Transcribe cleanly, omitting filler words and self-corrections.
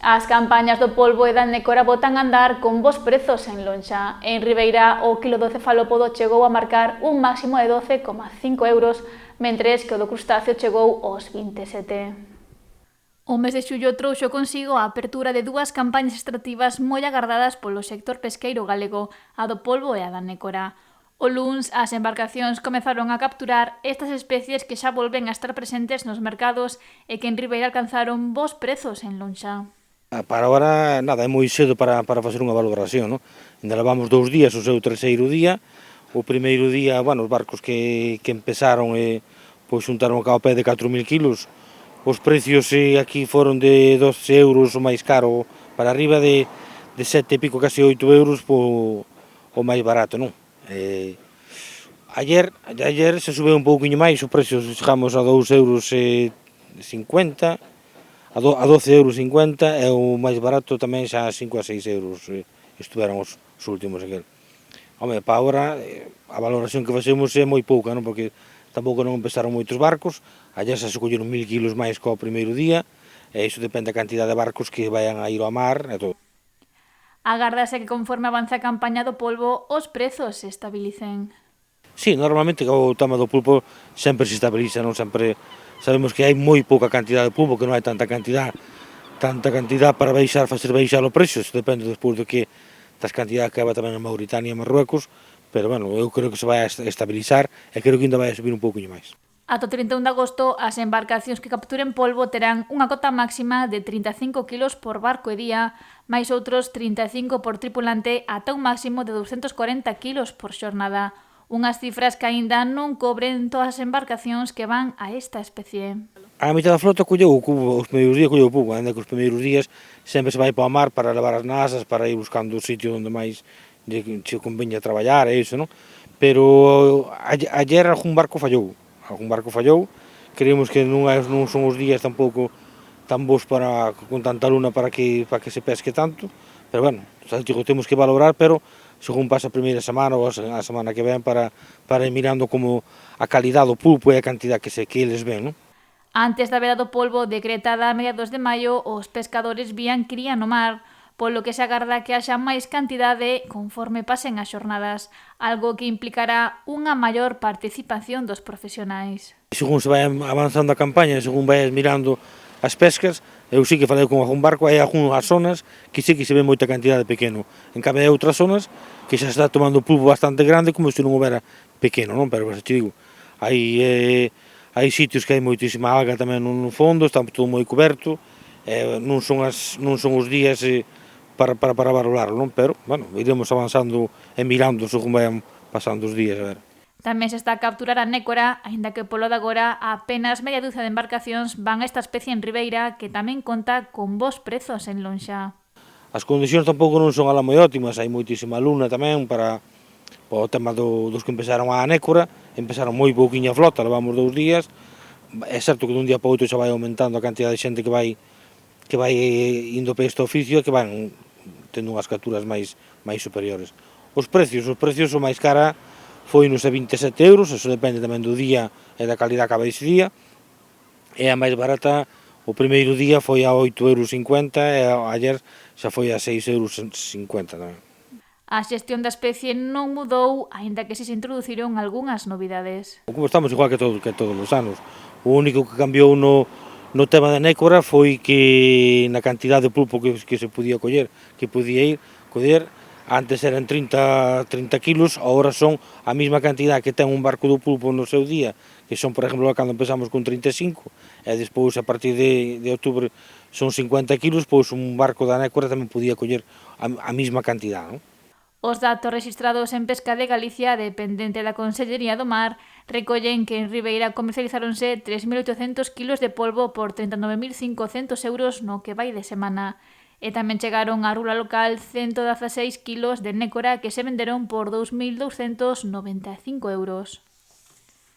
As campañas do polbo e da nécora botan a andar con bons prezos en lonxa. En Ribeira, o quilo do cefalópodo chegou a marcar un máximo de 12,5 euros, mentres que o do crustáceo chegou aos 27. O mes de xullo trouxo consigo a apertura de dúas campañas extractivas moi agardadas polo sector pesqueiro galego, a do polbo e a da nécora. O luns, as embarcacións comezaron a capturar estas especies que xa volven a estar presentes nos mercados e que en Ribeira alcanzaron bons prezos en lonxa. Para agora, nada, é moi cedo para facer unha valoración, non? Ainda levamos 2 días, o seu terceiro día. O primeiro día, bueno, os barcos que empezaron pois xuntaron ao pé de 4.000 kilos. Os precios aquí foron de 12 euros o máis caro para arriba, de 7 e pico, casi 8 euros o máis barato, non? Ayer se subeu un pouquinho máis, o precio chegamos a 2,50 euros, a 12,50 € e o máis barato tamén xa a 5 a 6 euros estiveron os últimos aquel. Home, para agora a valoración que facemos é moi pouca, non? Porque tampouco non empezaron moitos barcos, ayer xa se colleron 1.000 kilos máis co primeiro día, e iso depende da cantidad de barcos que vayan a ir ao mar e todo. Agárdase que conforme avance a campaña do polbo, os prezos se estabilicen. Sí, normalmente o tema do pulpo sempre se estabiliza, non? Sempre sabemos que hai moi pouca cantidad de pulpo, que non hai tanta cantidad para facer baixar o precio, iso depende despois do que das cantidades que haba tamén en Mauritania e Marruecos, pero bueno, eu creo que se vai a estabilizar e creo que ainda vai a subir un pouquinho máis. Ata o 31 de agosto, as embarcacións que capturen polbo terán unha cota máxima de 35 kilos por barco e día, máis outros 35 por tripulante ata un máximo de 240 kilos por xornada. Unhas cifras que aínda non cobren todas as embarcacións que van a esta especie. A mitad da flota colleu o cubo, os primeiros días colleu o cubo, ainda que os primeiros días sempre se vai para o mar para levar as nasas, para ir buscando o sitio onde máis se conveña traballar e iso, non? Pero ayer algún barco fallou, creemos que non son os días tampouco tan bons con tanta luna para que se pesque tanto, pero bueno, temos que valorar, pero según pasa a primeira semana ou a semana que ven para ir mirando como a calidad do pulpo e a cantidad que eles ven, non? Antes da veda do polbo decretada a mediados de maio, os pescadores vían cría no mar, polo que se agarda que haxa máis cantidade conforme pasen as xornadas, algo que implicará unha maior participación dos profesionais. Según se vai avanzando a campaña, según vai mirando as pescas, eu sí que falei con algún barco, hai algunhas zonas que sí que se ve moita cantidade pequeno. En cambio, hai outras zonas que xa se está tomando pulpo bastante grande, como se non houbera pequeno, non? Pero, te digo, hai sitios que hai moitísima alga tamén no fondo, está todo moi coberto, non son os días para valorarlo, non? Pero, bueno, iremos avanzando e mirando según vayan pasando os días, a ver. Tamén se está a capturar a nécora, aínda que polo de agora apenas media dúcia de embarcacións van a esta especie en Ribeira, que tamén conta con bons prezos en lonxa. As condicións tampouco non son alá moi óptimas, hai moitísima luna tamén para o tema dos que empezaron a nécora, empezaron moi pouquiña flota, levamos 2 días, é certo que dun día para outro xa vai aumentando a cantidad de xente que vai indo para este oficio e que van tendo unhas capturas máis superiores. Os precios o máis cara foi nos a 27 euros, eso depende tamén do día e da calidad que haba ese día, e a máis barata o primeiro día foi a 8,50 € e ayer xa foi a 6,50 € tamén. A xestión da especie non mudou, aínda que se introduciron algunhas novidades. Como estamos igual que todos os anos, o único que cambiou no tema da nécora foi que na cantidad de pulpo que se podía coller, antes eran 30 kilos, agora son a mesma cantidad que ten un barco do pulpo no seu día, que son, por exemplo, cando empezamos con 35, e despois a partir de outubro son 50 kilos, pois un barco da nécora tamén podía coller a mesma cantidad, non? Os datos rexistrados en Pesca de Galicia, dependente da Consellería do Mar, recollen que en Ribeira comercializáronse 3.800 kilos de polbo por 39.500 € no que vai de semana. E tamén chegaron á rúa local 116 kilos de nécora que se venderon por 2.295 €.